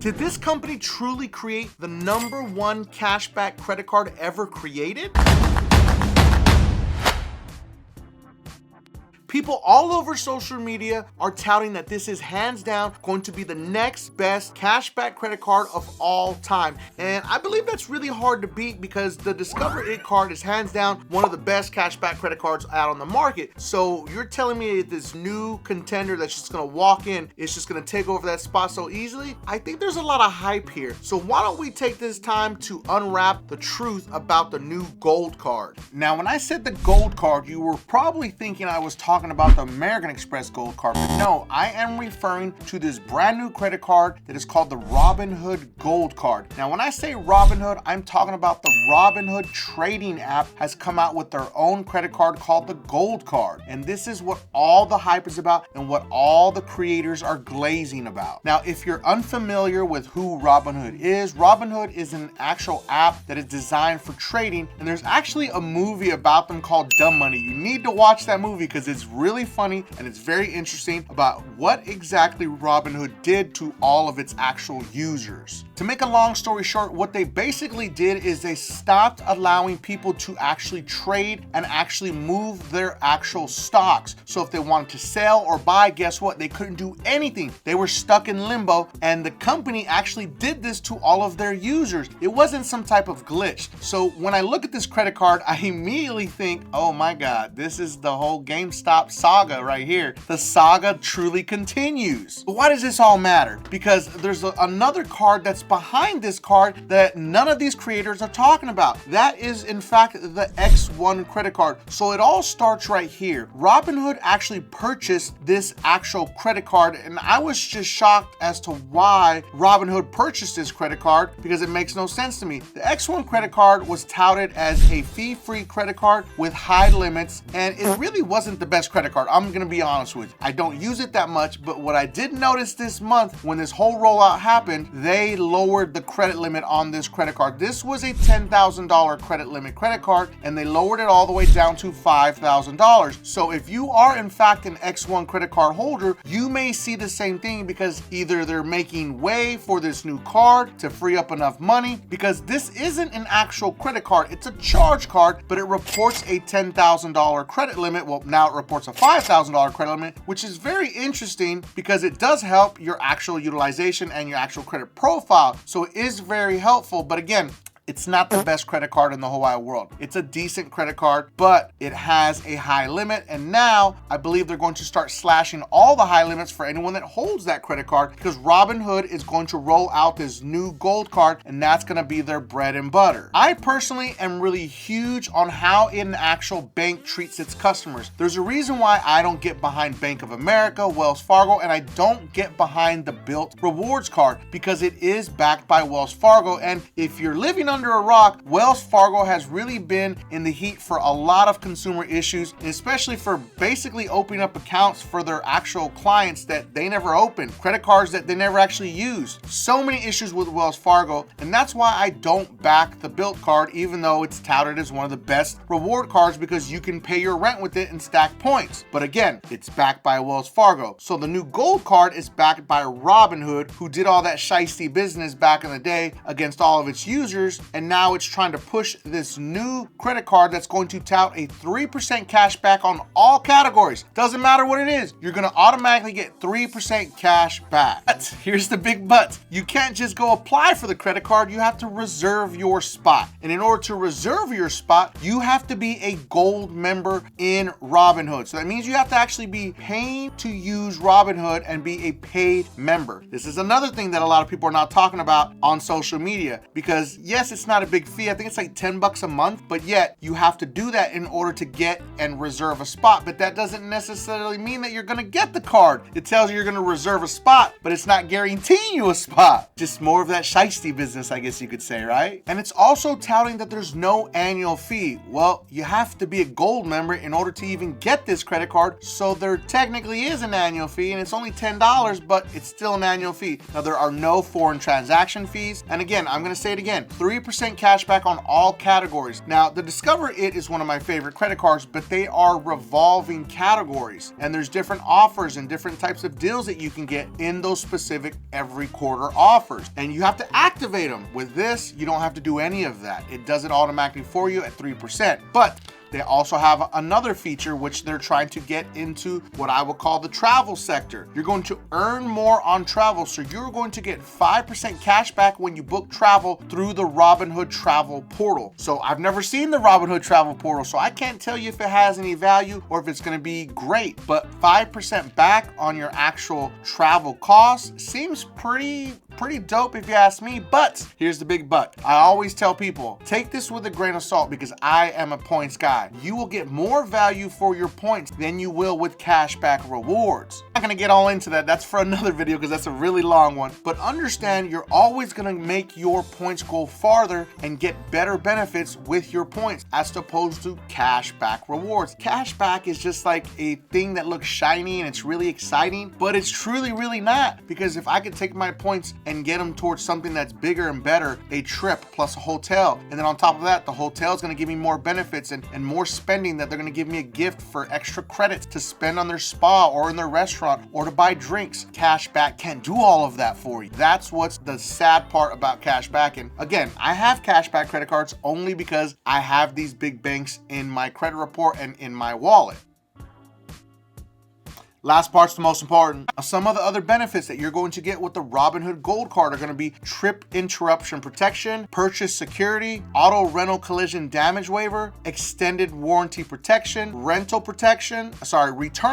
Did this company truly create the #1 cashback credit card ever created? People all over social media are touting that this is hands down going to be the next best cashback credit card of all time. And I believe that's really hard to beat because the Discover It card is hands down one of the best cashback credit cards out on the market. So you're telling me this new contender that's just gonna walk in is just gonna take over that spot so easily? I think there's a lot of hype here. So why don't we take this time to unwrap the truth about the new gold card? Now, when I said the gold card, you were probably thinking I was talking about the American Express gold card, but no, I am referring to this brand new credit card that is called the Robinhood gold card. Now, when I say Robinhood, I'm talking about the Robinhood trading app has come out with their own credit card called the gold card. And this is what all the hype is about and what all the creators are glazing about. Now, if you're unfamiliar with who Robinhood is an actual app that is designed for trading, and there's actually a movie about them called Dumb Money. You need to watch that movie because it's really funny and it's very interesting about what exactly Robinhood did to all of its actual users. To make a long story short, what they basically did is they stopped allowing people to actually trade and actually move their actual stocks. So if they wanted to sell or buy, guess what? They couldn't do anything. They were stuck in limbo, and the company actually did this to all of their users. It wasn't some type of glitch. So when I look at this credit card, I immediately think, oh my God, this is the whole GameStop saga right here. The saga truly continues. But why does this all matter? Because there's another card that's behind this card that none of these creators are talking about. That is in fact the X1 credit card. So it all starts right here. Robinhood actually purchased this actual credit card, and I was just shocked as to why Robinhood purchased this credit card because it makes no sense to me. The X1 credit card was touted as a fee-free credit card with high limits, and it really wasn't the best credit card. I'm gonna be honest with you. I don't use it that much, but what I did notice this month when this whole rollout happened, they lowered the credit limit on this credit card. This was a $10,000 credit limit credit card, and they lowered it all the way down to $5,000. So if you are in fact an X1 credit card holder, you may see the same thing because either they're making way for this new card to free up enough money, because this isn't an actual credit card, it's a charge card, but it reports a $10,000 credit limit. Well, now it reports a $5,000 credit limit, which is very interesting because it does help your actual utilization and your actual credit profile. So it is very helpful, but again, it's not the best credit card in the whole wide world. It's a decent credit card, but it has a high limit. And now I believe they're going to start slashing all the high limits for anyone that holds that credit card, because Robinhood is going to roll out this new gold card, and that's going to be their bread and butter. I personally am really huge on how an actual bank treats its customers. There's a reason why I don't get behind Bank of America, Wells Fargo, and I don't get behind the Bilt Rewards card because it is backed by Wells Fargo. And if you're living under a rock, Wells Fargo has really been in the heat for a lot of consumer issues, especially for basically opening up accounts for their actual clients that they never opened, credit cards that they never actually used. So many issues with Wells Fargo, and that's why I don't back the Bilt card, even though it's touted as one of the best reward cards because you can pay your rent with it and stack points. But again, it's backed by Wells Fargo. So the new gold card is backed by Robinhood, who did all that shiesty business back in the day against all of its users, and now it's trying to push this new credit card that's going to tout a 3% cash back on all categories. Doesn't matter what it is, you're gonna automatically get 3% cash back. But here's the big but. You can't just go apply for the credit card, you have to reserve your spot. And in order to reserve your spot, you have to be a gold member in Robinhood. So that means you have to actually be paying to use Robinhood and be a paid member. This is another thing that a lot of people are not talking about on social media, because yes, it's not a big fee. I think it's like $10 a month, but yet you have to do that in order to get and reserve a spot. But that doesn't necessarily mean that you're gonna get the card. It tells you you're gonna reserve a spot, but it's not guaranteeing you a spot. Just more of that shiesty business, I guess you could say, right? And it's also touting that there's no annual fee. Well, you have to be a gold member in order to even get this credit card. So there technically is an annual fee, and it's only $10, but it's still an annual fee. Now, there are no foreign transaction fees. And again, I'm gonna say it again, 3% 3% cash back on all categories. Now, the Discover It is one of my favorite credit cards, but they are revolving categories, and there's different offers and different types of deals that you can get in those specific every quarter offers, and you have to activate them. With this, you don't have to do any of that. It does it automatically for you at 3%. But they also have another feature which they're trying to get into what I would call the travel sector. You're going to earn more on travel, so you're going to get 5% cash back when you book travel through the Robinhood travel portal. So I've never seen the Robinhood travel portal, so I can't tell you if it has any value or if it's going to be great, but 5% back on your actual travel costs seems pretty dope if you ask me. But here's the big but. I always tell people, take this with a grain of salt because I am a points guy. You will get more value for your points than you will with cashback rewards. I'm not gonna get all into that. That's for another video because that's a really long one. But understand, you're always gonna make your points go farther and get better benefits with your points as opposed to cashback rewards. Cashback is just like a thing that looks shiny and it's really exciting, but it's truly really not, because if I could take my points and get them towards something that's bigger and better, a trip plus a hotel, and then on top of that, the hotel is going to give me more benefits and more spending, that they're going to give me a gift for extra credits to spend on their spa or in their restaurant or to buy drinks. Cashback can't do all of that for you. That's what's the sad part about cashback. And again, I have cashback credit cards only because I have these big banks in my credit report and in my wallet. Last part's the most important. Now, some of the other benefits that you're going to get with the Robinhood Gold Card are going to be trip interruption protection, purchase security, auto rental collision damage waiver, extended warranty protection, return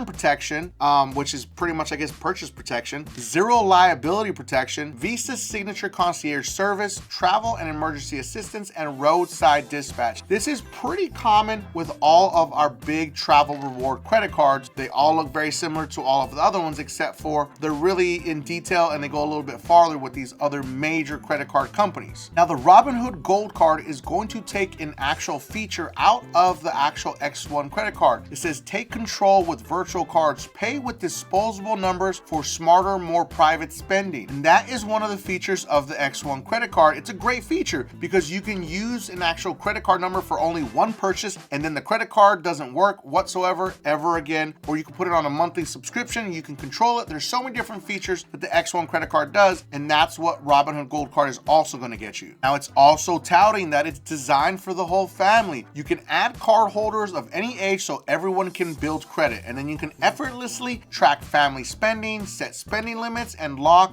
protection, which is pretty much, I guess, purchase protection, zero liability protection, Visa signature concierge service, travel and emergency assistance, and roadside dispatch. This is pretty common with all of our big travel reward credit cards. They all look very similar to all of the other ones, except for they're really in detail and they go a little bit farther with these other major credit card companies. Now, the Robinhood Gold Card is going to take an actual feature out of the actual X1 credit card. It says, take control with virtual cards, pay with disposable numbers for smarter, more private spending. And that is one of the features of the X1 credit card. It's a great feature because you can use an actual credit card number for only one purchase, and then the credit card doesn't work whatsoever ever again, or you can put it on a monthly subscription, you can control it. There's so many different features that the X1 credit card does, and that's what Robinhood Gold Card is also going to get you. Now, it's also touting that it's designed for the whole family. You can add card holders of any age so everyone can build credit, and then you can effortlessly track family spending, set spending limits, and lock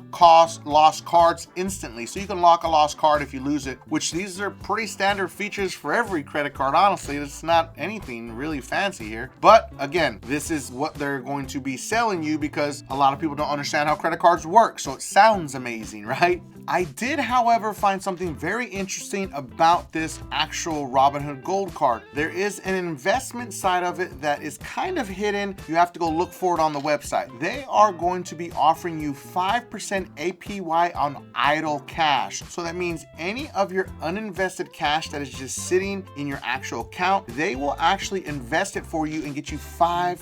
lost cards instantly. So you can lock a lost card if you lose it, which these are pretty standard features for every credit card. Honestly, it's not anything really fancy here, but again, this is what they're going to be selling you because a lot of people don't understand how credit cards work, so it sounds amazing, right? I did, however, find something very interesting about this actual Robinhood Gold Card. There is an investment side of it that is kind of hidden. You have to go look for it on the website. They are going to be offering you 5% APY on idle cash. So that means any of your uninvested cash that is just sitting in your actual account, they will actually invest it for you and get you 5%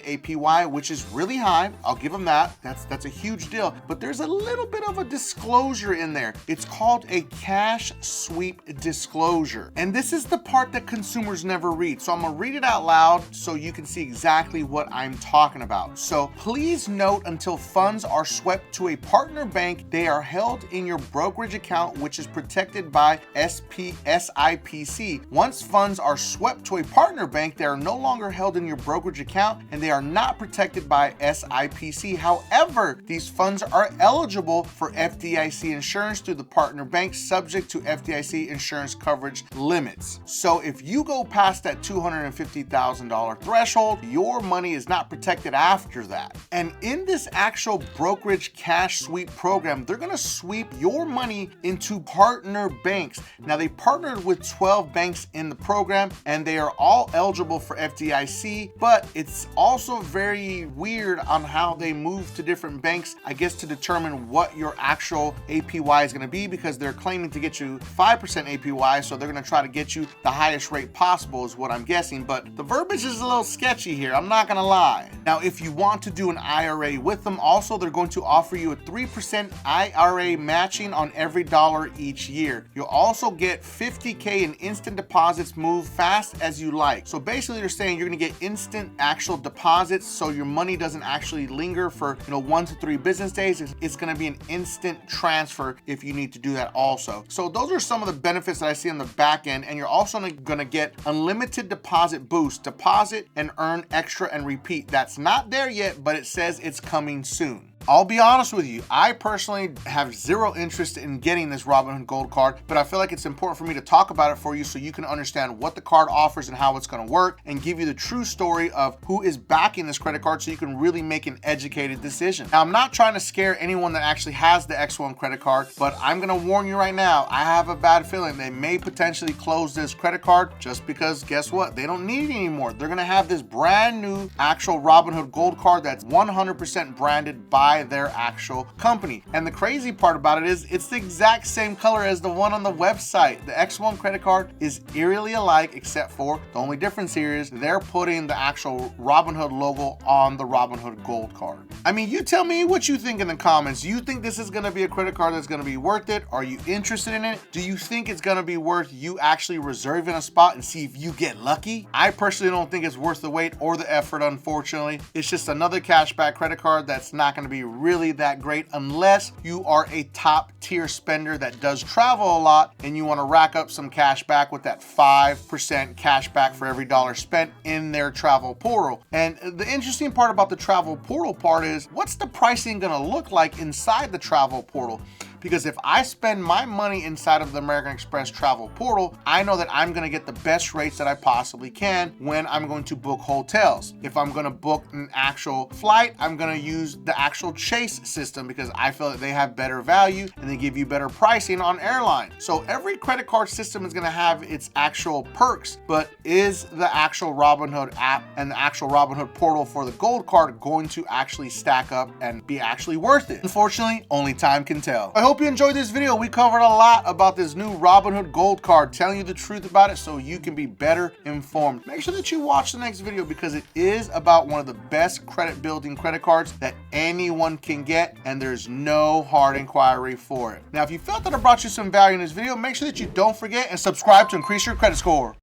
APY, which is really high. I'll give them that. That's a huge deal. But there's a little bit of a disclosure in there. It's called a cash sweep disclosure. And this is the part that consumers never read. So I'm gonna read it out loud so you can see exactly what I'm talking about. So please note, until funds are swept to a partner bank, they are held in your brokerage account, which is protected by SIPC. Once funds are swept to a partner bank, they are no longer held in your brokerage account and they are not protected by SIPC. However, these funds are eligible for FDIC insurance through the partner bank, subject to FDIC insurance coverage limits. So if you go past that $250,000 threshold, your money is not protected after that. And in this actual brokerage cash sweep program, they're going to sweep your money into partner banks. Now, they partnered with 12 banks in the program and they are all eligible for FDIC, but it's also very weird on how they move to different banks, I guess, to determine what your actual APY APY is going to be, because they're claiming to get you 5% APY, so they're going to try to get you the highest rate possible is what I'm guessing, but the verbiage is a little sketchy here, I'm not going to lie. Now, if you want to do an IRA with them, also they're going to offer you a 3% IRA matching on every dollar each year. You'll also get $50K in instant deposits, move fast as you like. So basically they're saying you're going to get instant actual deposits, so your money doesn't actually linger for 1 to 3 business days. It's going to be an instant transfer if you need to do that also. So those are some of the benefits that I see on the back end, and you're also going to get unlimited deposit boost, deposit and earn extra and repeat. That's not there yet, but it says it's coming soon. I'll be honest with you, I personally have zero interest in getting this Robinhood Gold card, but I feel like it's important for me to talk about it for you so you can understand what the card offers and how it's going to work, and give you the true story of who is backing this credit card so you can really make an educated decision. Now, I'm not trying to scare anyone that actually has the X1 credit card, but I'm going to warn you right now, I have a bad feeling they may potentially close this credit card just because, guess what? They don't need it anymore. They're going to have this brand new actual Robinhood Gold card that's 100% branded by their actual company. And the crazy part about it is it's the exact same color as the one on the website. The X1 credit card is eerily alike, except for the only difference here is they're putting the actual Robinhood logo on the Robinhood Gold card. I mean, you tell me what you think in the comments. Do you think this is going to be a credit card that's going to be worth it? Are you interested in it? Do you think it's going to be worth you actually reserving a spot and see if you get lucky? I personally don't think it's worth the wait or the effort, unfortunately. It's just another cashback credit card that's not going to be really that great unless you are a top tier spender that does travel a lot and you want to rack up some cash back with that 5% cash back for every dollar spent in their travel portal. And the interesting part about the travel portal part is, what's the pricing going to look like inside the travel portal? Because if I spend my money inside of the American Express travel portal, I know that I'm gonna get the best rates that I possibly can when I'm going to book hotels. If I'm gonna book an actual flight, I'm gonna use the actual Chase system because I feel that they have better value and they give you better pricing on airline. So every credit card system is gonna have its actual perks, but is the actual Robinhood app and the actual Robinhood portal for the gold card going to actually stack up and be actually worth it? Unfortunately, only time can tell. I hope you enjoyed this video. We covered a lot about this new Robinhood Gold card, telling you the truth about it so you can be better informed. Make sure that you watch the next video because it is about one of the best credit building credit cards that anyone can get, and there's no hard inquiry for it. Now, if you felt that I brought you some value in this video, make sure that you don't forget and subscribe to increase your credit score.